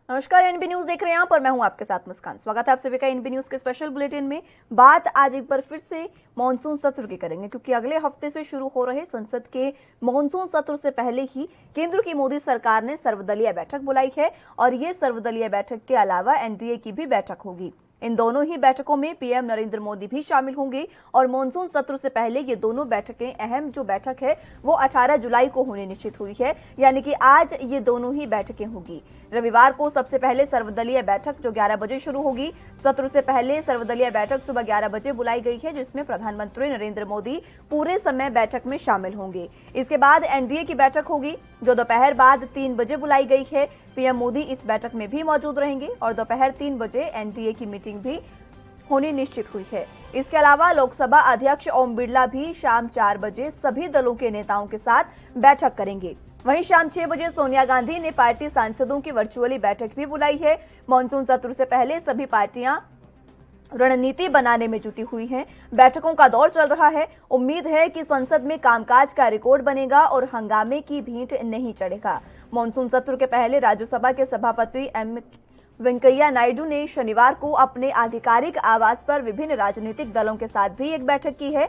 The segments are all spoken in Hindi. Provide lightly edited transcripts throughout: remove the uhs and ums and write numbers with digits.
नमस्कार, एनबी न्यूज देख रहे हैं आप और मैं हूं आपके साथ मुस्कान। स्वागत है आप सभी का एनबी न्यूज के स्पेशल बुलेटिन में। बात आज एक बार फिर से मॉनसून सत्र की करेंगे, क्योंकि अगले हफ्ते से शुरू हो रहे संसद के मॉनसून सत्र से पहले ही केंद्र की मोदी सरकार ने सर्वदलीय बैठक बुलाई है और ये सर्वदलीय बैठक के अलावा एनडीए की भी बैठक होगी। इन दोनों ही बैठकों में पीएम नरेंद्र मोदी भी शामिल होंगे और मॉनसून सत्र से पहले ये दोनों बैठकें, अहम जो बैठक है वो 18 जुलाई को होनी निश्चित हुई है, यानी कि आज ये दोनों ही बैठकें होगी। रविवार को सबसे पहले सर्वदलीय बैठक जो 11 बजे शुरू होगी। सत्र से पहले सर्वदलीय बैठक सुबह 11 बजे बुलाई गई है, जिसमें प्रधानमंत्री नरेंद्र मोदी पूरे समय बैठक में शामिल होंगे। इसके बाद एनडीए की बैठक होगी जो दोपहर बाद 3 बजे बुलाई गई है। पीएम मोदी इस बैठक में भी मौजूद रहेंगे और दोपहर 3 बजे एनडीए की मीटिंग भी होनी निश्चित हुई है। इसके अलावा लोकसभा अध्यक्ष ओम बिरला भी शाम 4 बजे सभी दलों के नेताओं के साथ बैठक करेंगे। वहीं शाम 6 बजे सोनिया गांधी ने पार्टी सांसदों की वर्चुअली बैठक भी बुलाई है। मॉनसून सत्र से पहले सभी पार्टियां रणनीति बनाने में जुटी हुई हैं। बैठकों का दौर चल रहा है। उम्मीद है कि संसद में कामकाज का रिकॉर्ड बनेगा और हंगामे की भींट नहीं चढ़ेगा। मॉनसून सत्र के पहले राज्यसभा के सभापति एम वेंकैया नायडू ने शनिवार को अपने आधिकारिक आवास पर विभिन्न राजनीतिक दलों के साथ भी एक बैठक की है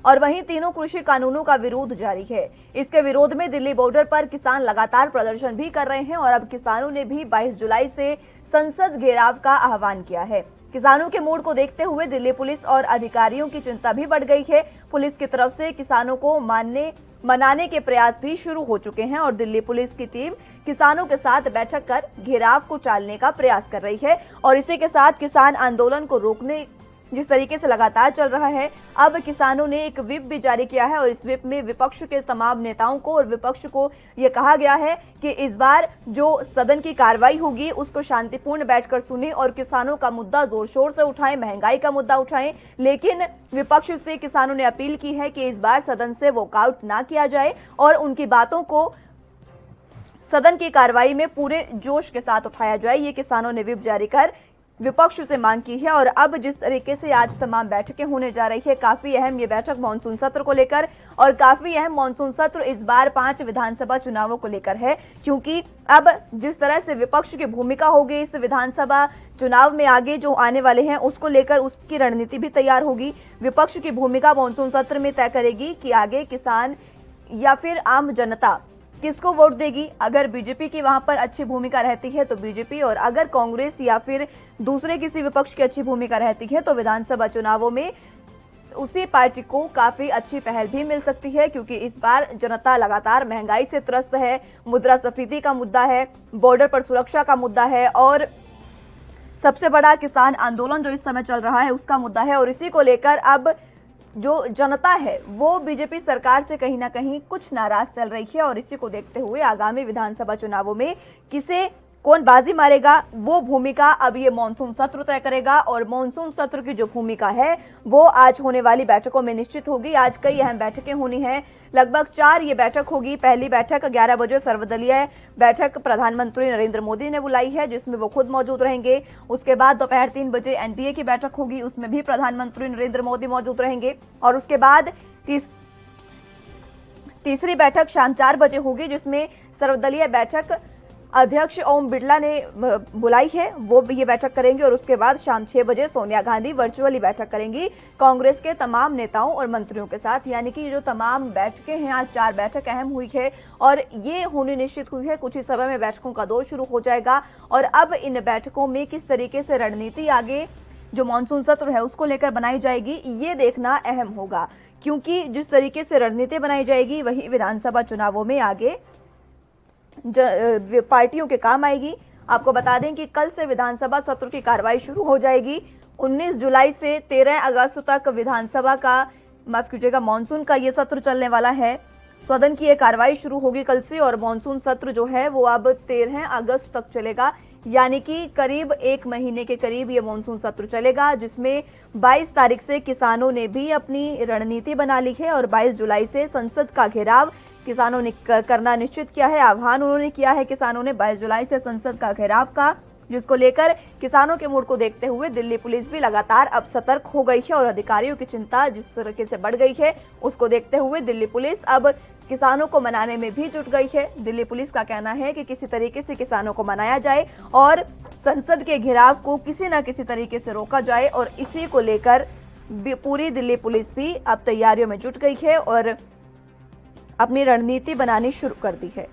और वहीं तीनों कृषि कानूनों का विरोध जारी है। इसके विरोध में दिल्ली बॉर्डर पर किसान लगातार प्रदर्शन भी कर रहे हैं और अब किसानों ने भी 22 जुलाई से संसद घेराव का आह्वान किया है। किसानों के मूड को देखते हुए दिल्ली पुलिस और अधिकारियों की चिंता भी बढ़ गई है। पुलिस की तरफ से किसानों को मनाने के प्रयास भी शुरू हो चुके हैं और दिल्ली पुलिस की टीम किसानों के साथ बैठक कर घेराव को टालने का प्रयास कर रही है। और इसी के साथ किसान आंदोलन को रोकने जिस तरीके से लगातार चल रहा है, अब किसानों ने एक व्हिप भी जारी किया है और इस व्हिप में विपक्ष के तमाम नेताओं को और विपक्ष को यह कहा गया है कि इस बार जो सदन की कार्रवाई होगी उसको शांतिपूर्ण बैठकर सुने और किसानों का मुद्दा जोर शोर से उठाएं, महंगाई का मुद्दा उठाएं। लेकिन विपक्ष से किसानों ने अपील की है कि इस बार सदन से वॉकआउट ना किया जाए और उनकी बातों को सदन की कार्रवाई में पूरे जोश के साथ उठाया जाए। ये किसानों ने व्हिप जारी कर विपक्ष से मांग की है। और अब जिस तरीके से आज तमाम बैठकें होने जा रही है, काफी अहम ये बैठक मॉनसून सत्र को लेकर और काफी अहम मॉनसून सत्र इस बार 5 विधानसभा चुनावों को लेकर है, क्योंकि अब जिस तरह से विपक्ष की भूमिका होगी इस विधानसभा चुनाव में आगे जो आने वाले हैं उसको लेकर उसकी रणनीति भी तैयार होगी। विपक्ष की भूमिका मॉनसून सत्र में तय करेगी कि आगे किसान या फिर आम जनता किसको वोट देगी। अगर बीजेपी की वहां पर अच्छी भूमिका रहती है तो बीजेपी, और अगर कांग्रेस या फिर दूसरे किसी विपक्ष की अच्छी भूमिका रहती है तो विधानसभा चुनावों में उसी पार्टी को काफी अच्छी पहल भी मिल सकती है, क्योंकि इस बार जनता लगातार महंगाई से त्रस्त है, मुद्रास्फीति का मुद्दा है, बॉर्डर पर सुरक्षा का मुद्दा है और सबसे बड़ा किसान आंदोलन जो इस समय चल रहा है उसका मुद्दा है। और इसी को लेकर अब जो जनता है वो बीजेपी सरकार से कहीं ना कहीं कुछ नाराज चल रही है और इसी को देखते हुए आगामी विधानसभा चुनावों में किसे कौन बाजी मारेगा वो भूमिका अब ये मॉनसून सत्र तय करेगा। और मॉनसून सत्र की जो भूमिका है वो आज होने वाली बैठकों में निश्चित होगी। आज कई अहम बैठकें होनी है, लगभग 4 ये बैठक होगी। पहली बैठक 11 बजे सर्वदलीय बैठक प्रधानमंत्री नरेंद्र मोदी ने बुलाई है, जिसमें वो खुद मौजूद रहेंगे। उसके बाद दोपहर 3 बजे एनडीए की बैठक होगी, उसमें भी प्रधानमंत्री नरेंद्र मोदी मौजूद रहेंगे। और उसके बाद तीसरी बैठक शाम 4 बजे होगी, जिसमें सर्वदलीय बैठक अध्यक्ष ओम बिरला ने बुलाई है, वो ये बैठक करेंगे। और उसके बाद शाम 6 बजे सोनिया गांधी वर्चुअली बैठक करेंगी कांग्रेस के तमाम नेताओं और मंत्रियों के साथ। यानी कि जो तमाम बैठकें हैं, आज 4 बैठक अहम हुई है और ये होनी निश्चित हुई है। कुछ ही समय में बैठकों का दौर शुरू हो जाएगा और अब इन बैठकों में किस तरीके से रणनीति आगे जो मॉनसून सत्र है उसको लेकर बनाई जाएगी, ये देखना अहम होगा, क्योंकि जिस तरीके से रणनीति बनाई जाएगी वही विधानसभा चुनावों में आगे पार्टियों के काम आएगी। आपको बता दें कि कल से विधानसभा सत्र की कार्रवाई शुरू हो जाएगी। 19 जुलाई से 13 अगस्त तक विधानसभा का, माफ कीजिएगा, मॉनसून का ये सत्र चलने वाला है। सदन की ये कार्रवाई शुरू होगी कल से और मॉनसून सत्र जो है वो अब 13 अगस्त तक चलेगा, यानी कि करीब 1 महीने के करीब ये मॉनसून सत्र चलेगा, जिसमें 22 तारीख से किसानों ने भी अपनी रणनीति बना ली है और 22 जुलाई से संसद का घेराव किसानों ने करना निश्चित किया है। आह्वान उन्होंने किया है किसानों ने 22 जुलाई से संसद का घेराव का जिसको लेकर किसानों के मूड को देखते हुए दिल्ली पुलिस भी लगातार अब सतर्क हो गई है और अधिकारियों की चिंता जिस तरीके से बढ़ गई है उसको देखते हुए दिल्ली पुलिस अब किसानों को मनाने में भी जुट गई है। दिल्ली पुलिस का कहना है कि किसी तरीके से किसानों को मनाया जाए और संसद के घेराव को किसी न किसी तरीके से रोका जाए और इसी को लेकर पूरी दिल्ली पुलिस भी अब तैयारियों में जुट गई है और अपनी रणनीति बनानी शुरू कर दी है।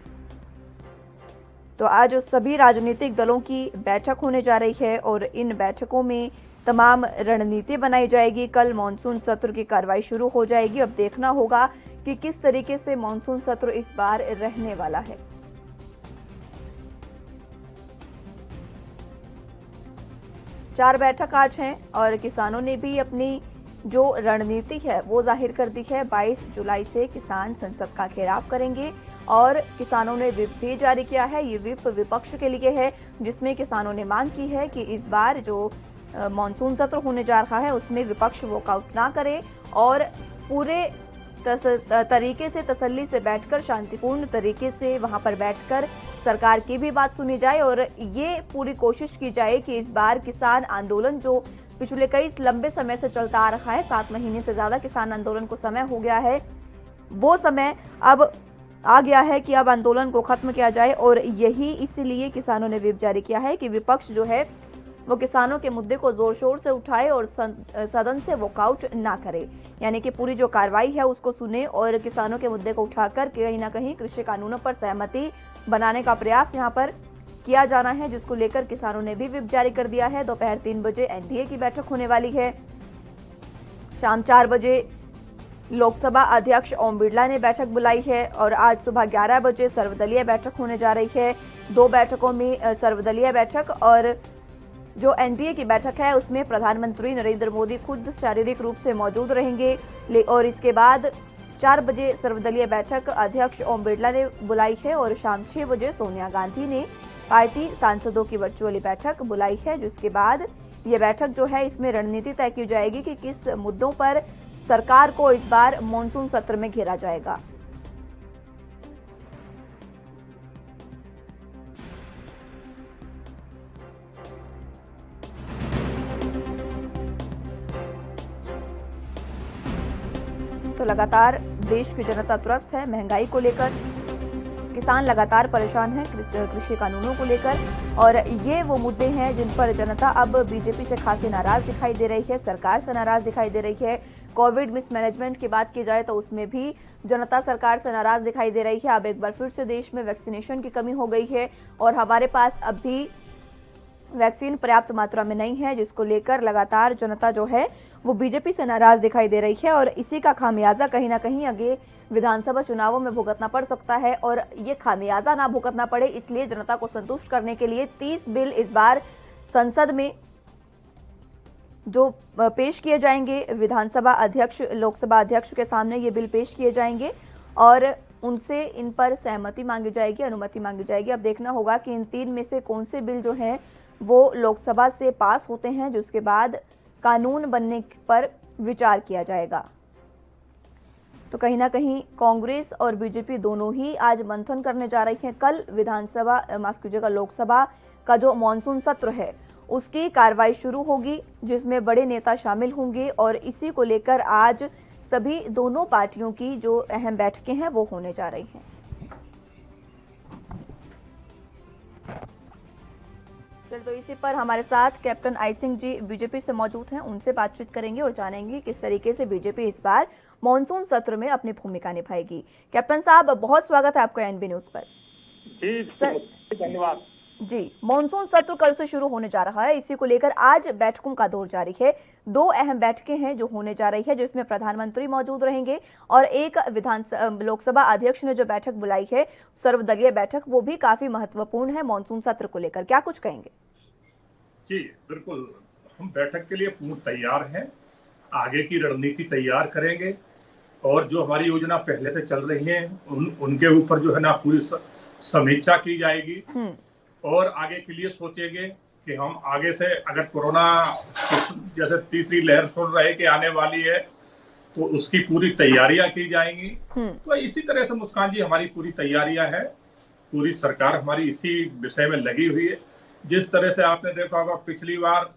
तो आज सभी राजनीतिक दलों की बैठक होने जा रही है और इन बैठकों में तमाम रणनीति बनाई जाएगी। कल मॉनसून सत्र की कार्रवाई शुरू हो जाएगी। अब देखना होगा कि किस तरीके से मॉनसून सत्र इस बार रहने वाला है। चार बैठक आज हैं और किसानों ने भी अपनी जो रणनीति है वो जाहिर कर दी है। 22 जुलाई से किसान संसद का घेराव करेंगे और किसानों ने व्हिप भी जारी किया है। ये व्हिप विपक्ष के लिए है जिसमें किसानों ने मांग की है कि इस बार जो मॉनसून सत्र होने जा रहा है उसमें विपक्ष वॉकआउट ना करे और पूरे तरीके से तसल्ली से बैठकर शांतिपूर्ण तरीके से वहां पर बैठकर सरकार की भी बात सुनी जाए और ये पूरी कोशिश की जाए कि इस बार किसान आंदोलन जो पिछले कई लंबे समय से चलता आ रहा है, 7 महीने से ज्यादा किसान आंदोलन को समय हो गया है, वो समय अब आ गया है कि अब आंदोलन को खत्म किया जाए और यही इसलिए किसानों ने व्हिप जारी किया है कि विपक्ष जो है वो किसानों के मुद्दे को जोर शोर से उठाए और सदन से वॉकआउट ना करे, यानी कि पूरी जो कार्रवाई है उसको सुने और किसानों के मुद्दे को उठाकर कहीं ना कहीं कृषि कानूनों पर सहमति बनाने का प्रयास यहाँ पर किया जाना है, जिसको लेकर किसानों ने भी व्हिप जारी कर दिया है। दोपहर 3 बजे एनडीए की बैठक होने वाली है। शाम 4 बजे लोकसभा अध्यक्ष ओम बिरला ने बैठक बुलाई है और आज सुबह 11 बजे सर्वदलीय बैठक होने जा रही है। 2 बैठकों में सर्वदलीय बैठक और जो एनडीए की बैठक है उसमें प्रधानमंत्री नरेंद्र मोदी खुद शारीरिक रूप से मौजूद रहेंगे और इसके बाद 4 बजे सर्वदलीय बैठक अध्यक्ष ओम बिरला ने बुलाई है और शाम 6 बजे सोनिया गांधी ने पार्टी सांसदों की वर्चुअली बैठक बुलाई है, जिसके बाद ये बैठक जो है इसमें रणनीति तय की जाएगी कि किस मुद्दों पर सरकार को इस बार मॉनसून सत्र में घेरा जाएगा। तो लगातार देश की जनता त्रस्त है महंगाई को लेकर, किसान लगातार परेशान हैं कृषि कानूनों को लेकर और ये वो मुद्दे हैं जिन पर जनता अब बीजेपी से खासी नाराज दिखाई दे रही है, सरकार से नाराज दिखाई दे रही है। कोविड मिसमैनेजमेंट की बात की जाए तो उसमें भी जनता सरकार से नाराज दिखाई दे रही है। अब एक बार फिर से देश में वैक्सीनेशन की कमी हो गई है और हमारे पास अब भी वैक्सीन पर्याप्त मात्रा में नहीं है, जिसको लेकर लगातार जनता जो है वो बीजेपी से नाराज दिखाई दे रही है और इसी का खामियाजा कहीं ना कहीं आगे विधानसभा चुनावों में भुगतना पड़ सकता है और ये खामियाजा ना भुगतना पड़े इसलिए जनता को संतुष्ट करने के लिए 30 बिल इस बार संसद में जो पेश किए जाएंगे, विधानसभा अध्यक्ष लोकसभा अध्यक्ष के सामने ये बिल पेश किए जाएंगे और उनसे इन पर सहमति मांगी जाएगी, अनुमति मांगी जाएगी। अब देखना होगा कि इन 3 में से कौन से बिल जो हैं वो लोकसभा से पास होते हैं, जिसके बाद कानून बनने पर विचार किया जाएगा। तो कहीं ना कहीं कांग्रेस और बीजेपी दोनों ही आज मंथन करने जा रही हैं। कल लोकसभा का जो मॉनसून सत्र है उसकी कार्रवाई शुरू होगी, जिसमें बड़े नेता शामिल होंगे और इसी को लेकर आज सभी दोनों पार्टियों की जो अहम बैठकें हैं वो होने जा रही हैं। तो इसी पर हमारे साथ captain I Singh ji BJP से मौजूद हैं, उनसे बातचीत करेंगे और जानेंगे किस तरीके से बीजेपी इस बार मॉनसून सत्र में अपनी भूमिका निभाएगी। कैप्टन साहब, बहुत स्वागत है आपका एनबी न्यूज पर। जी धन्यवाद। जी, मॉनसून सत्र कल से शुरू होने जा रहा है, इसी को लेकर आज बैठकों का दौर जारी है। 2 अहम बैठकें हैं जो होने जा रही है, जिसमें प्रधानमंत्री मौजूद रहेंगे और एक लोकसभा अध्यक्ष ने जो बैठक बुलाई है सर्वदलीय बैठक, वो भी काफी महत्वपूर्ण है मॉनसून सत्र को लेकर। क्या कुछ कहेंगे? जी बिल्कुल, हम बैठक के लिए पूर्ण तैयार हैं, आगे की रणनीति तैयार करेंगे और जो हमारी योजना पहले से चल रही है उनके ऊपर जो है ना पूरी समीक्षा की जाएगी और आगे के लिए सोचेंगे कि हम आगे से अगर कोरोना जैसे तीसरी लहर सुन रहे कि आने वाली है तो उसकी पूरी तैयारियां की जाएंगी। तो इसी तरह से मुस्कान जी हमारी पूरी तैयारियां हैं, पूरी सरकार हमारी इसी विषय में लगी हुई है जिस तरह से आपने देखा होगा पिछली बार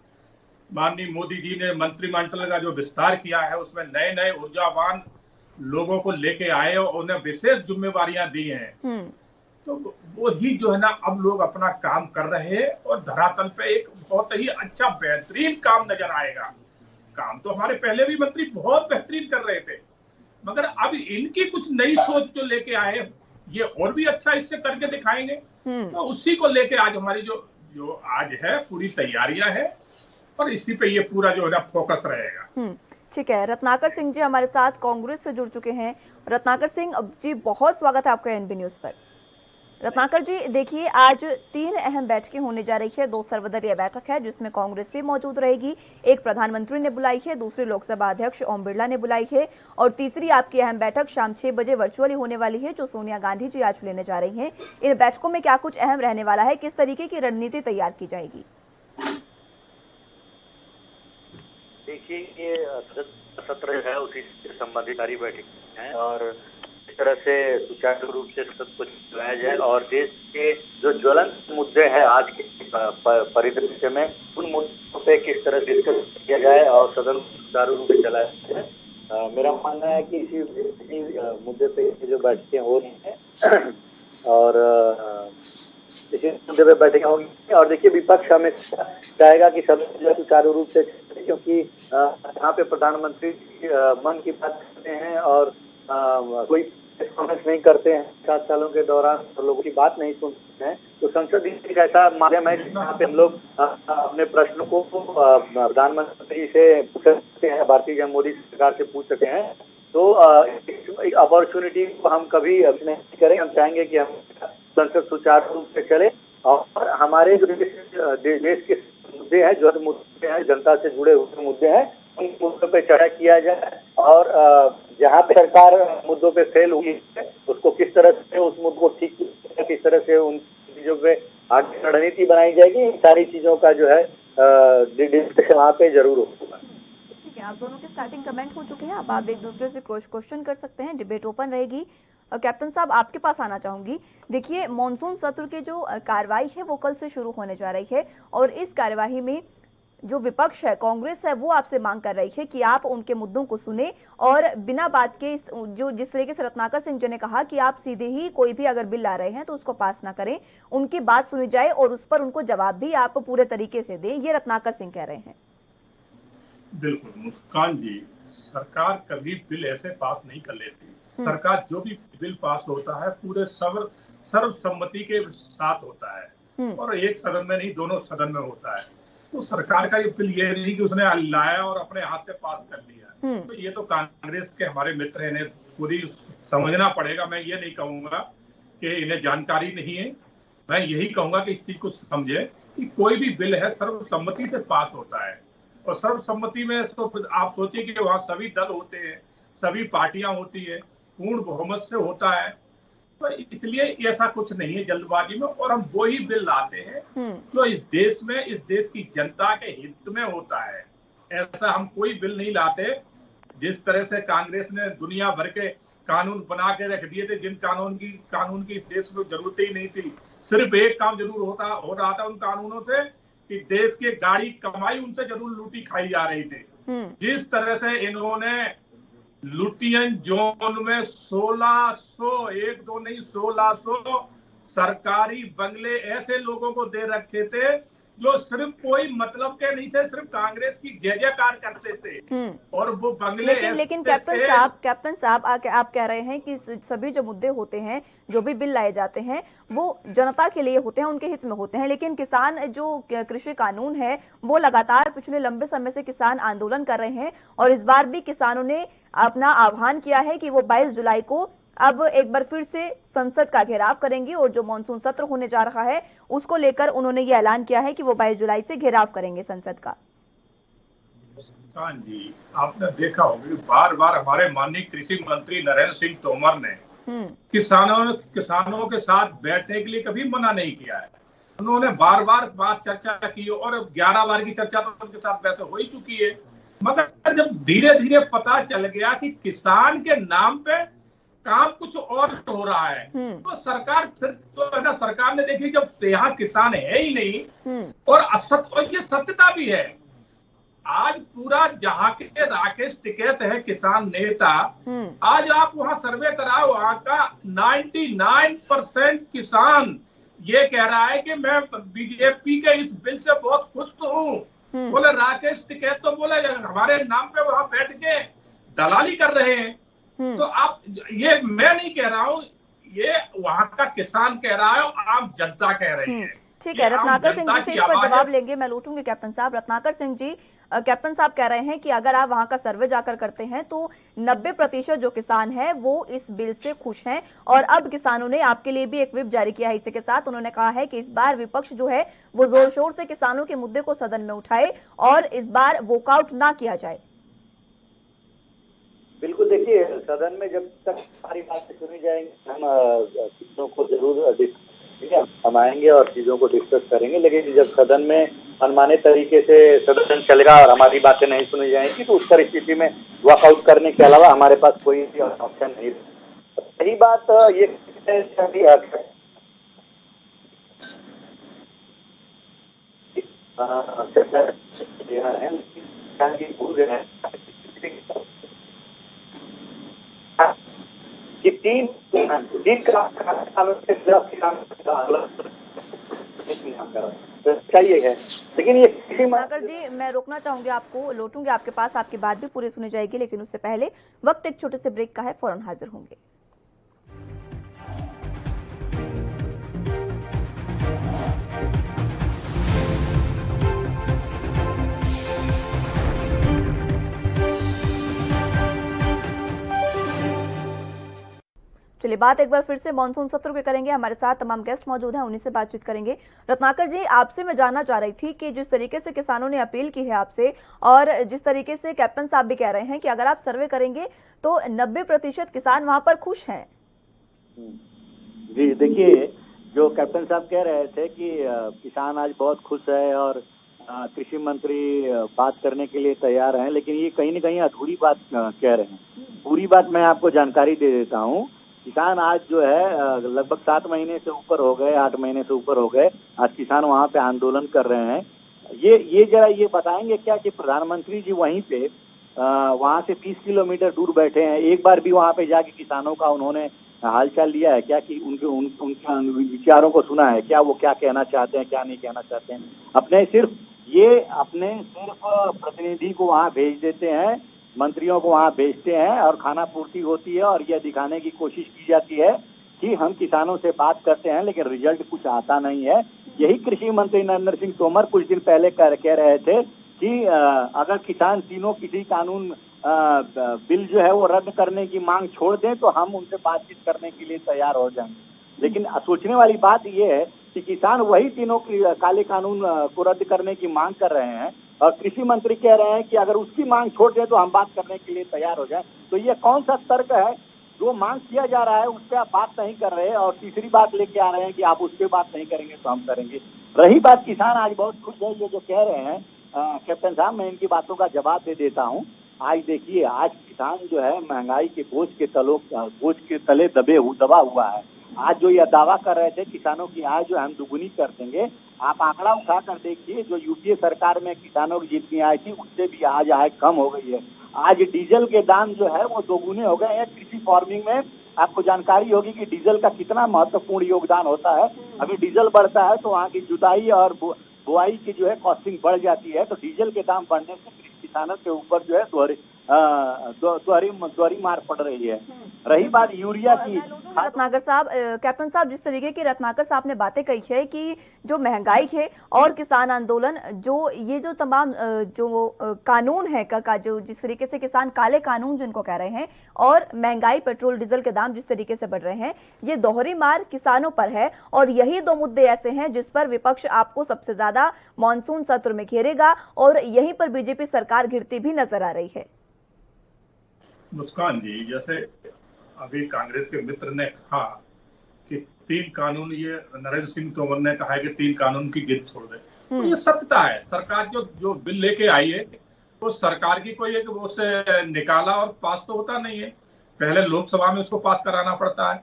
माननीय मोदी जी ने मंत्रिमंडल का जो विस्तार किया है उसमें नए नए ऊर्जावान लोगों को लेके आए और उन्हें विशेष जिम्मेवारियां दी हैं। तो वो ही जो है ना अब लोग अपना काम कर रहे हैं और धरातल पे एक बहुत ही अच्छा बेहतरीन काम नजर आएगा। काम तो हमारे पहले भी मंत्री बहुत बेहतरीन कर रहे थे, मगर अब इनकी कुछ नई सोच जो लेके आए ये और भी अच्छा इससे करके दिखाएंगे। तो उसी को लेके आज हमारी जो जो आज है पूरी तैयारियां है और इसी पे ये पूरा जो है ना फोकस रहेगा। ठीक है, रत्नाकर सिंह जी हमारे साथ कांग्रेस से जुड़ चुके हैं। रत्नाकर सिंह जी, बहुत स्वागत है आपका एनबी न्यूज पर। रत्नाकर जी, देखिए आज 3 अहम बैठकें होने जा रही है। 2 सर्वदलीय बैठक है जिसमें कांग्रेस भी मौजूद रहेगी, एक प्रधानमंत्री ने बुलाई है, दूसरी लोकसभा अध्यक्ष ओम बिरला ने बुलाई है और तीसरी आपकी अहम बैठक शाम 6 बजे वर्चुअली होने वाली है जो सोनिया गांधी जी आज लेने जा रही हैं। इन बैठकों में क्या कुछ अहम रहने वाला है, किस तरीके की रणनीति तैयार की जाएगी? देखिए, ये सत्र है उसी से संबंधित सारी बैठक है और इस तरह से सुचारू रूप से सब कुछ चलाया जाए और देश के जो ज्वलंत मुद्दे हैं आज के परिदृश्य में उन मुद्दों पे किस तरह से डिस्कस किया जाए और सदन सुचारू रूप से चलाया जाए। मेरा मानना है कि इसी मुद्दे पे जो बैठकें हो रही हैं और इसी मुद्दे पे बैठकें होंगी। और देखिए, विपक्ष हमेशा चाहेगा कि सदन जो सुचारू रूप से, क्योंकि यहाँ पे प्रधानमंत्री मन की बात करते हैं और कोई कमेंट नहीं करते हैं 7 सालों के दौरान, लोगों की बात नहीं सुनते हैं। तो संसद एक ऐसा माध्यम है जहाँ पे हम लोग अपने प्रश्नों को प्रधानमंत्री से पूछ सकते हैं, भारतीय जनता मोदी सरकार से पूछ सकते हैं। तो एक अपॉर्चुनिटी को हम कभी नहीं करें। हम चाहेंगे कि हम संसद सुचारू रूप से चले और हमारे जो देश के मुद्दे हैं, जो मुद्दे हैं, जनता से जुड़े हुए मुद्दे हैं, उन मुद्दों पे चर्चा किया जाए और जहाँ पे सरकार मुद्दों पे फेल हुई है उसको किस तरह से उस मुद्दे को ठीक किस तरह से उन चीजों पे आगे रणनीति बनाई जाएगी। इन सारी चीजों का जो है डिस्कशन वहाँ पे जरूर होगा। ठीक है, आप दोनों के स्टार्टिंग कमेंट हो चुके हैं। अब आप एक दूसरे से क्वेश्चन कर सकते हैं, डिबेट ओपन रहेगी। कैप्टन साहब, आपके पास आना चाहूंगी। देखिए, मॉनसून सत्र की जो कार्रवाई है वो कल से शुरू होने जा रही है और इस कार्यवाही में जो विपक्ष है, कांग्रेस है, वो आपसे मांग कर रही है कि आप उनके मुद्दों को सुने और बिना बात के जो जिस तरीके से रत्नाकर सिंह जी ने कहा कि आप सीधे ही कोई भी अगर बिल ला रहे हैं तो उसको पास ना करें, उनकी बात सुनी जाए और उस पर उनको जवाब भी आप पूरे तरीके से दें, ये रत्नाकर सिंह कह रहे हैं। बिल्कुल मुस्कान जी, सरकार कभी बिल ऐसे पास नहीं कर लेती। सरकार जो भी बिल पास होता है पूरे सर्वसम्मति के साथ होता है और एक सदन में नहीं, दोनों सदन में होता है। तो सरकार का ये बिल ये नहीं कि उसने लाया और अपने हाथ से पास कर लिया। तो ये तो कांग्रेस के हमारे मित्र हैं, इन्हें पूरी समझना पड़ेगा। मैं ये नहीं कहूंगा कि इन्हें जानकारी नहीं है, मैं यही कहूंगा कि इस चीज को समझे कि कोई भी बिल है सर्वसम्मति से पास होता है और सर्वसम्मति में तो आप सोचिए कि वहां सभी दल होते हैं, सभी पार्टियां होती है, पूर्ण बहुमत से होता है। तो इसलिए ऐसा कुछ नहीं है जल्दबाजी में और हम वो ही बिल लाते हैं जो इस देश में, इस देश की जनता के हित में होता है। ऐसा हम कोई बिल नहीं लाते जिस तरह से कांग्रेस ने दुनिया भर के कानून बना के रख दिए थे, जिन कानून की इस देश में जरूरत ही नहीं थी। सिर्फ एक काम जरूर हो रहा था उन कानूनों से कि देश की गाड़ी कमाई उनसे जरूर लूटी खाई जा रही थी। जिस तरह से इन्होंने लुटियन जोन में 1600, एक दो नहीं 1600 सरकारी बंगले ऐसे लोगों को दे रखे थे जो सिर्फ कोई मतलब के नहीं थे, सिर्फ कांग्रेस की जय जयकार करते थे और वो बंगले लेकिन कैप्टन साहब आप कह रहे हैं कि सभी जो मुद्दे होते हैं, जो भी बिल लाए जाते हैं वो जनता के लिए होते हैं, उनके हित में होते हैं। लेकिन किसान जो कृषि कानून है वो लगातार पिछले लंबे समय से किसान आंदोलन कर रहे हैं और इस बार भी किसानों ने अपना आह्वान किया है कि वो 22 जुलाई को अब एक बार फिर से संसद का घेराव करेंगे और जो मानसून सत्र होने जा रहा है उसको लेकर उन्होंने ये ऐलान किया है कि वो 22 जुलाई से घेराव करेंगे संसद का। जी, आपने देखा होगा बार बार हमारे माननीय कृषि मंत्री नरेंद्र सिंह तोमर ने किसानों के साथ बैठने के लिए कभी मना नहीं किया है। उन्होंने बार बार बात चर्चा की और 11 बार की चर्चा तो उनके साथ वैसे हो ही चुकी है। मगर जब धीरे धीरे पता चल गया कि किसान के नाम पे काम कुछ और हो रहा है। तो सरकार फिर तो है ना, सरकार ने देखी जब यहाँ किसान है ही नहीं और ये सत्यता भी है। आज पूरा जहाँ के राकेश टिकैत है किसान नेता, आज आप वहां सर्वे कराओ, वहां का 99% किसान ये कह रहा है कि मैं बीजेपी के इस बिल से बहुत खुश हूँ। बोले राकेश टिकैत तो बोले हमारे नाम पे वहां बैठ के दलाली कर रहे हैं। तो आप, ये मैं नहीं कह रहा हूँ, ये वहां का किसान कह रहा है और आम जनता कह रही है। ठीक है, रत्नाकर सिंह जी से इस पर जवाब लेंगे, मैं लौटूंगी कैप्टन साहब। रत्नाकर सिंह जी, कैप्टन साहब कह रहे हैं कि अगर आप वहां का सर्वे जाकर करते हैं तो 90% जो किसान है वो इस बिल से खुश हैं। और अब किसानों ने आपके लिए भी एक व्हिप जारी किया है इसी के साथ। उन्होंने कहा है कि इस बार विपक्ष जो है वो जोर शोर से किसानों के मुद्दे को सदन में उठाए और इस बार वॉकआउट ना किया जाए। बिल्कुल, देखिए सदन में जब तक सारी बातें सुनी जाएंगी हम चीजों को जरूर ठीक है हम आएंगे और चीजों को डिस्कस करेंगे, लेकिन जब सदन में मनमाने तरीके से सदन चलेगा और हमारी बातें नहीं सुनी जाएंगी तो उस परिस्थिति में वॉकआउट करने के अलावा हमारे पास कोई ऑप्शन नहीं। सही बात ये कि तीन चाहिए है, लेकिन ये रत्नाकर जी, मैं रोकना चाहूंगी आपको, लौटूंगी आपके पास, आपकी बात भी पूरी सुनी जाएगी, लेकिन उससे पहले वक्त एक छोटे से ब्रेक का है, फौरन हाजिर होंगे। चलिए बात एक बार फिर से मानसून सत्र के करेंगे। हमारे साथ तमाम गेस्ट मौजूद हैं, उन्हीं से बातचीत करेंगे। रत्नाकर जी, आपसे मैं जानना चाह रही थी कि जिस तरीके से किसानों ने अपील की है आपसे और जिस तरीके से कैप्टन साहब भी कह रहे हैं कि अगर आप सर्वे करेंगे तो 90% किसान वहां पर खुश हैं। जी देखिए, जो कैप्टन साहब कह रहे थे कि किसान आज बहुत खुश है और कृषि मंत्री बात करने के लिए तैयार हैं, लेकिन ये कहीं न कहीं अधूरी बात कह रहे हैं। पूरी बात मैं आपको जानकारी दे देता हूँ। किसान आज जो है लगभग 7 महीने से ऊपर हो गए, 8 महीने से ऊपर हो गए, आज किसान वहाँ पे आंदोलन कर रहे हैं। ये जरा ये बताएंगे क्या कि प्रधानमंत्री जी वहीं पे वहाँ से 30 किलोमीटर दूर बैठे हैं, एक बार भी वहाँ पे जाके किसानों का उन्होंने हालचाल लिया है क्या कि उनके विचारों को सुना है क्या, वो क्या कहना चाहते हैं क्या नहीं कहना चाहते हैं। अपने सिर्फ प्रतिनिधि को वहाँ भेज देते हैं, मंत्रियों को वहाँ भेजते हैं और खाना पूर्ति होती है और यह दिखाने की कोशिश की जाती है कि हम किसानों से बात करते हैं, लेकिन रिजल्ट कुछ आता नहीं है। यही कृषि मंत्री नरेंद्र सिंह तोमर कुछ दिन पहले कह रहे थे कि अगर किसान तीनों किसी कानून बिल जो है वो रद्द करने की मांग छोड़ दें तो हम उनसे बातचीत करने के लिए तैयार हो जाएंगे। लेकिन सोचने वाली बात यह है कि किसान वही तीनों काले कानून को रद्द करने की मांग कर रहे हैं और कृषि मंत्री कह रहे हैं कि अगर उसकी मांग छोड़ दें तो हम बात करने के लिए तैयार हो जाएं। तो ये कौन सा तर्क है? जो मांग किया जा रहा है उस पर आप बात नहीं कर रहे और तीसरी बात लेके आ रहे हैं कि आप उस पर बात नहीं करेंगे तो हम करेंगे। रही बात किसान आज बहुत खुश है, ये जो कह रहे हैं कैप्टन साहब, मैं इनकी बातों का जवाब दे देता हूँ। आज देखिए, आज किसान जो है महंगाई के बोझ के तले दबा हुआ है। आज जो यह दावा कर रहे थे किसानों की आय जो हम दुगुनी कर देंगे, आप आंकड़ा उठा कर देखिए, जो यूपीए सरकार में किसानों की जितनी आय थी उससे भी आज आय कम हो गई है। आज डीजल के दाम जो है वो दोगुने हो गए हैं। कृषि फार्मिंग में आपको जानकारी होगी कि डीजल का कितना महत्वपूर्ण योगदान होता है। अभी डीजल बढ़ता है तो वहाँ की जुताई और बुआई की जो है कॉस्टिंग बढ़ जाती है, तो डीजल के दाम बढ़ने से किसानों के ऊपर जो है दोहरी मार पड़ रही है। रही बात यूरिया की, रत्नाकर साहब, कैप्टन साहब, जिस तरीके की रत्नाकर साहब ने बातें कही है कि जो महंगाई है और किसान आंदोलन, जो तमाम जो कानून है का जो जिस तरीके से किसान काले कानून जिनको कह रहे हैं और महंगाई, पेट्रोल डीजल के दाम जिस तरीके से बढ़ रहे हैं, ये दोहरी मार किसानों पर है। और यही दो मुद्दे ऐसे हैं जिस पर विपक्ष आपको सबसे ज्यादा मानसून सत्र में घेरेगा और यहीं पर बीजेपी सरकार घिरती भी नजर आ रही है। मुस्कान जी, जैसे अभी कांग्रेस के मित्र ने कहा कि 3 कानून, ये नरेंद्र सिंह तोमर ने कहा है कि 3 कानून की गिनती छोड़ दे, तो ये सत्यता है। सरकार जो बिल लेके आई है वो सरकार की कोई एक उससे निकाला और पास तो होता नहीं है। पहले लोकसभा में उसको पास कराना पड़ता है,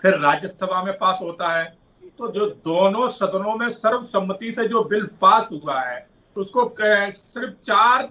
फिर राज्यसभा में पास होता है। तो जो दोनों सदनों में सर्वसम्मति से जो बिल पास हुआ है उसको सिर्फ 4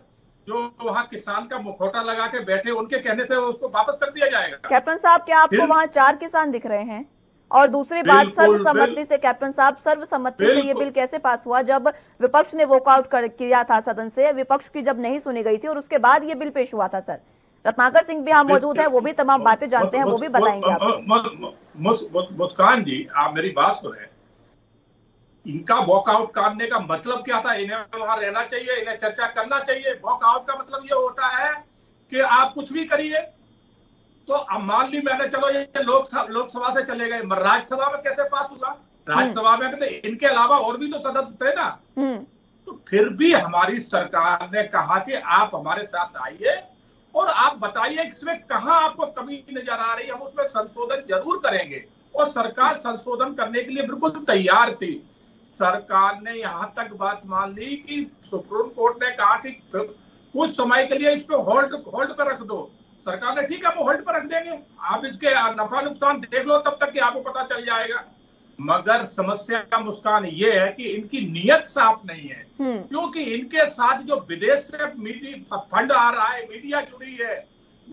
जो वहां किसान का मुखौटा लगा के बैठे उनके कहने से उसको वापस कर दिया जाएगा। कैप्टन साहब, क्या आपको वहां 4 किसान दिख रहे हैं? और दूसरी बात, सर्वसम्मति से, कैप्टन साहब, सर्वसम्मति से ये बिल कैसे पास हुआ जब विपक्ष ने वॉकआउट किया था सदन से, विपक्ष की जब नहीं सुनी गई थी, और उसके बाद ये बिल पेश हुआ था? सर, रत्नाकर सिंह भी यहाँ मौजूद है, वो भी तमाम बातें जानते हैं, वो भी बताएंगे आपको। मुस्कान जी, आप मेरी बात सुने। इनका वॉकआउट करने का मतलब क्या था? इन्हें वहां रहना चाहिए, इन्हें चर्चा करना चाहिए। वॉकआउट का मतलब ये होता है कि आप कुछ भी करिए। तो अब मान ली मैंने, चलो ये लोकसभा से चले गए, राज्यसभा में कैसे पास हुआ? राज्यसभा में तो इनके अलावा और भी तो सदस्य थे ना। तो फिर भी हमारी सरकार ने कहा कि आप हमारे साथ आइए और आप बताइए इसमें कहां आपको कमी नजर आ रही है, हम उसमें संशोधन जरूर करेंगे। और सरकार संशोधन करने के लिए बिल्कुल तैयार थी। सरकार ने यहां तक बात मान ली कि सुप्रीम कोर्ट ने कहा कि कुछ समय के लिए इस पे होल्ड पर रख दो। सरकार ने ठीक है, वो होल्ड पर रख देंगे, आप इसके नफा नुकसान देख लो, तब तक कि आपको पता चल जाएगा। मगर समस्या का मुस्कान ये है कि इनकी नीयत साफ नहीं है, क्योंकि इनके साथ जो विदेश से फंड आ रहा है, मीडिया जुड़ी है,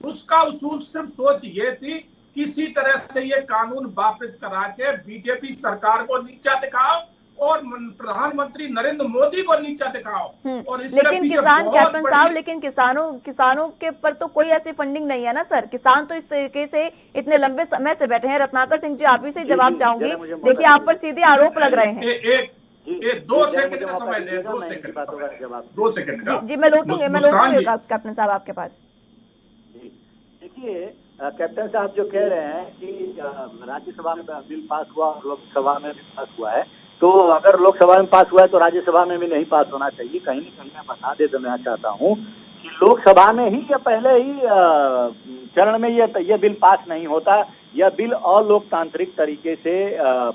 उसका उसूल सिर्फ सोच ये थी किसी तरह से ये कानून वापस करा के बीजेपी सरकार को नीचा दिखाओ और प्रधानमंत्री नरेंद्र मोदी को नीचा दिखाओ। और लेकिन किसान, कैप्टन साहब, लेकिन किसानों के पर तो कोई ऐसी फंडिंग नहीं है ना सर। किसान तो इस तरीके से इतने लंबे समय से बैठे हैं। रत्नाकर सिंह जी, आप ही से जवाब चाहूंगी। देखिए, आप पर सीधे आरोप लग रहे हैं। एक 2 सेकंड का समय दे, 2 सेकंड का समय, 2 सेकंड का। जी, मैं लौटूंगी कैप्टन साहब आपके पास। देखिए, कैप्टन साहब जो कह रहे हैं कि राज्यसभा में बिल पास हुआ और लोकसभा में भी पास हुआ है, तो अगर लोकसभा में पास हुआ है तो राज्यसभा में भी नहीं पास होना चाहिए। कहीं न कहीं मैं बता देना चाहता हूँ कि लोकसभा में ही या पहले ही चरण में ये बिल पास नहीं होता। यह बिल अलोकतांत्रिक तरीके से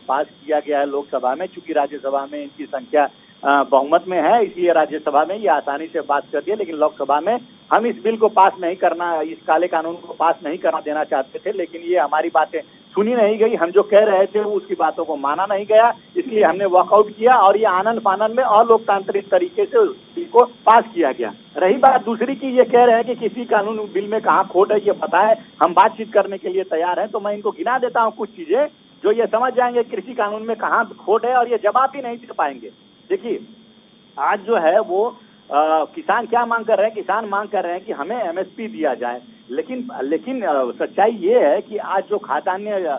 पास किया गया है लोकसभा में, चूंकि राज्यसभा में इनकी संख्या बहुमत में है, इसलिए राज्यसभा में ये आसानी से पास कर दिया। लेकिन लोकसभा में हम इस बिल को पास नहीं करना, इस काले कानून को पास नहीं करना देना चाहते थे, लेकिन ये हमारी बातें सुनी नहीं गई। हम जो कह रहे थे उसकी बातों को माना नहीं गया, इसलिए हमने वॉकआउट किया और ये आनंद फानंद में अलोकतांत्रिक तरीके से उस बिल को पास किया गया। रही बात दूसरी की, ये कह रहे हैं कि किसी कानून बिल में कहाँ खोट है ये बताए, हम बातचीत करने के लिए तैयार हैं। तो मैं इनको गिना देता हूँ कुछ चीजें जो ये समझ जाएंगे कृषि कानून में कहाँ खोट है और ये जवाब भी नहीं दे पाएंगे। देखिए, आज जो है वो किसान क्या मांग कर रहे हैं? किसान मांग कर रहे हैं कि हमें एमएसपी दिया जाए, लेकिन सच्चाई ये है कि आज जो खाद्यान्न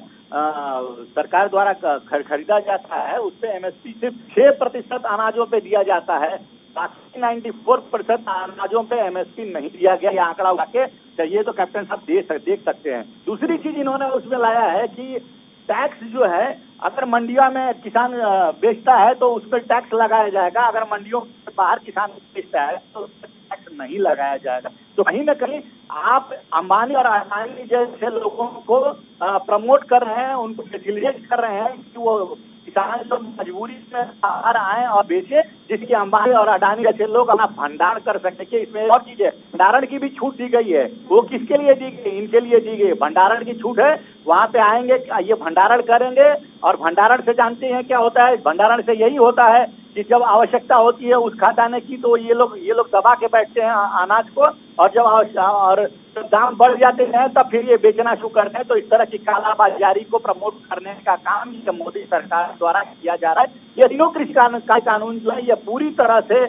सरकार द्वारा खरीदा जाता है उस पे एमएसपी सिर्फ 6% अनाजों पे दिया जाता है। बाकी 94% अनाजों पे एमएसपी नहीं दिया गया। ये आंकड़ा उठा के चाहिए तो कैप्टन साहब देख सकते हैं। दूसरी चीज इन्होंने उसमें लाया है कि टैक्स जो है, अगर मंडियों में किसान बेचता है तो उस पर टैक्स लगाया जाएगा, अगर मंडियों से बाहर किसान बेचता है तो उस पर टैक्स नहीं लगाया जाएगा। तो कहीं ना कहीं आप अंबानी और अडानी जैसे लोगों को प्रमोट कर रहे हैं, उनको फैसिलिटेट कर रहे हैं कि वो किसान लोग मजबूरी में बाहर आए और बेचे, जिसकी अंबानी और अडानी जैसे लोग अपना भंडारण कर सकते हैं। इसमें और चीज है, भंडारण की भी छूट दी गई है। वो किसके लिए दी गई? इनके लिए दी गई। भंडारण की छूट है, वहां पे आएंगे, ये भंडारण करेंगे और भंडारण से जानते हैं क्या होता है? भंडारण से यही होता है कि जब आवश्यकता होती है उस खाद्यान्न की तो ये लोग दबा के बैठते हैं अनाज को, और जब दाम बढ़ जाते हैं तब फिर ये बेचना शुरू करते हैं। तो इस तरह की कालाबाजारी को प्रमोट करने का काम मोदी सरकार द्वारा किया जा रहा है। ये तीनों कृषि कानून जो है ये पूरी तरह से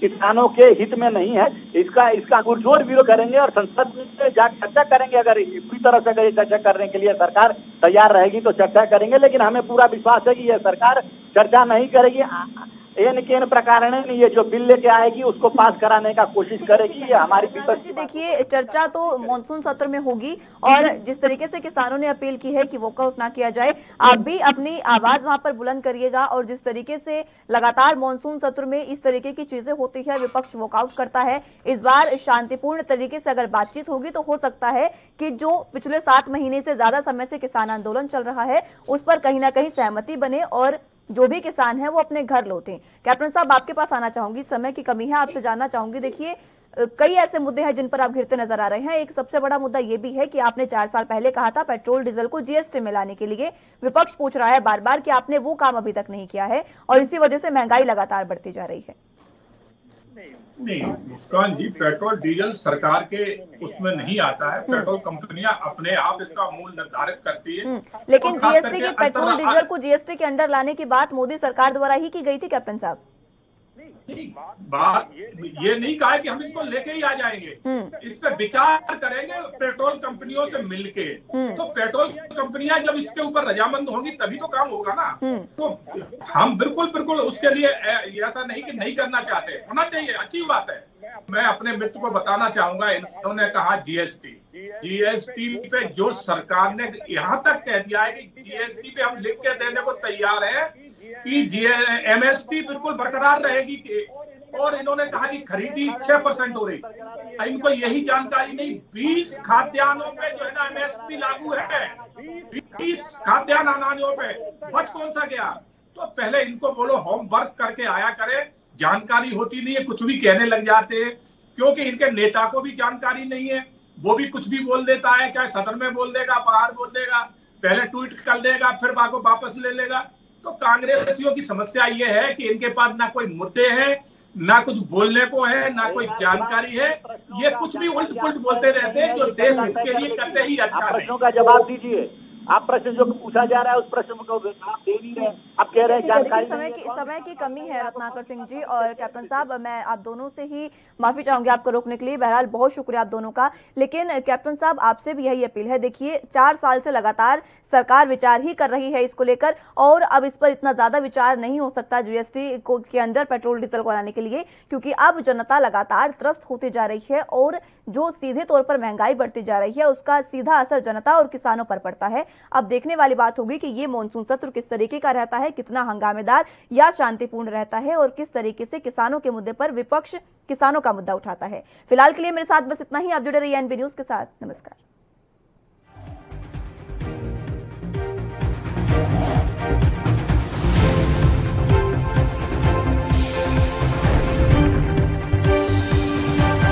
किसानों के हित में नहीं है। इसका पुरजोर विरोध करेंगे और संसद में जाकर चर्चा करेंगे। अगर पूरी तरह से अगर चर्चा करने के लिए सरकार तैयार रहेगी तो चर्चा करेंगे, लेकिन हमें पूरा विश्वास है कि यह सरकार चर्चा नहीं करेगी। एन प्रकार ये जो बिल लेके आएगी उसको पास कराने का कोशिश करेगी। ये हमारी देखिए, चर्चा तो मॉनसून सत्र में होगी और जिस तरीके से किसानों ने अपील की है कि वॉकआउट ना किया जाए, आप भी अपनी आवाज वहां पर बुलंद करिएगा। और जिस तरीके से लगातार मॉनसून सत्र में इस तरीके की चीजें होती है, विपक्ष वॉकआउट करता है, इस बार शांतिपूर्ण तरीके से अगर बातचीत होगी तो हो सकता है कि जो पिछले 7 महीने से ज्यादा समय से किसान आंदोलन चल रहा है उस पर कहीं ना कहीं सहमति बने और जो भी किसान है वो अपने घर लौटें। कैप्टन साहब, आपके पास आना चाहूंगी, समय की कमी है, आपसे जानना चाहूंगी। देखिए, कई ऐसे मुद्दे हैं जिन पर आप घिरते नजर आ रहे हैं। एक सबसे बड़ा मुद्दा यह भी है कि आपने 4 साल पहले कहा था पेट्रोल डीजल को जीएसटी में लाने के लिए। विपक्ष पूछ रहा है बार बार कि आपने वो काम अभी तक नहीं किया है और इसी वजह से महंगाई लगातार बढ़ती जा रही है। नहीं मुस्कान जी, पेट्रोल डीजल सरकार के उसमें नहीं आता है। पेट्रोल कंपनियां अपने आप इसका मूल्य निर्धारित करती है। लेकिन जीएसटी के पेट्रोल डीजल को जीएसटी के अंडर लाने की बात मोदी सरकार द्वारा ही की गई थी कैप्टन साहब। नहीं, बात ये नहीं कहा है कि हम इसको लेके ही आ जाएंगे। इस पे विचार करेंगे पेट्रोल कंपनियों से मिलके। तो पेट्रोल कंपनियां जब इसके ऊपर रजामंद होंगी तभी तो काम होगा ना। तो हम बिल्कुल उसके लिए ऐसा नहीं कि नहीं करना चाहते, होना चाहिए, अच्छी बात है। मैं अपने मित्र को बताना चाहूंगा, इन्होंने कहा जीएसटी पे जो सरकार ने यहाँ तक कह दिया है कि जीएसटी पे हम लिख के देने को तैयार है कि एमएसपी बिल्कुल बरकरार रहेगी। और इन्होंने कहा कि खरीदी 6% हो रही। इनको यही जानकारी नहीं, 20 खाद्यान्नों पे जो है ना एमएसपी लागू है, 20 खाद्यान्न अनाजों पे, बच कौन सा गया। तो पहले इनको बोलो होमवर्क करके आया करे। जानकारी होती नहीं है, कुछ भी कहने लग जाते हैं, क्योंकि इनके नेता को भी जानकारी नहीं है। वो भी कुछ भी बोल देता है, चाहे सदन में बोल देगा, बाहर बोल देगा, पहले ट्वीट कर देगा, फिर बाको वापस ले लेगा। तो कांग्रेसियों की समस्या ये है कि इनके पास ना कोई मुद्दे हैं, ना कुछ बोलने को है, ना कोई जानकारी है। ये कुछ भी उल्ट पुल्ट बोलते रहते हैं जो देश हित के लिए करते ही अच्छा नहीं। प्रश्नों का जवाब दीजिए। आप प्रश्न जो पूछा जा रहा है उस प्रश्न को जवाब दे नहीं रहे। आप कह रहे हैं जानकारी समय की कमी है रत्नाकर सिंह जी और कैप्टन साहब। मैं आप दोनों से ही माफी चाहूंगी आपको रोकने के लिए। बहरहाल बहुत शुक्रिया आप दोनों का। लेकिन कैप्टन साहब आपसे भी यही अपील है, देखिए 4 साल से लगातार सरकार विचार ही कर रही है इसको लेकर और अब इस पर इतना ज्यादा विचार नहीं हो सकता जीएसटी को के अंदर पेट्रोल डीजल को लाने के लिए, क्योंकि अब जनता लगातार त्रस्त होती जा रही है और जो सीधे तौर पर महंगाई बढ़ती जा रही है उसका सीधा असर जनता और किसानों पर पड़ता है। अब देखने वाली बात होगी कि ये मॉनसून सत्र किस तरीके का रहता है, कितना हंगामेदार या शांतिपूर्ण रहता है और किस तरीके से किसानों के मुद्दे पर विपक्ष किसानों का मुद्दा उठाता है। फिलहाल के लिए मेरे साथ बस इतना ही। आप जुड़े रहिए एनबी न्यूज के साथ। नमस्कार।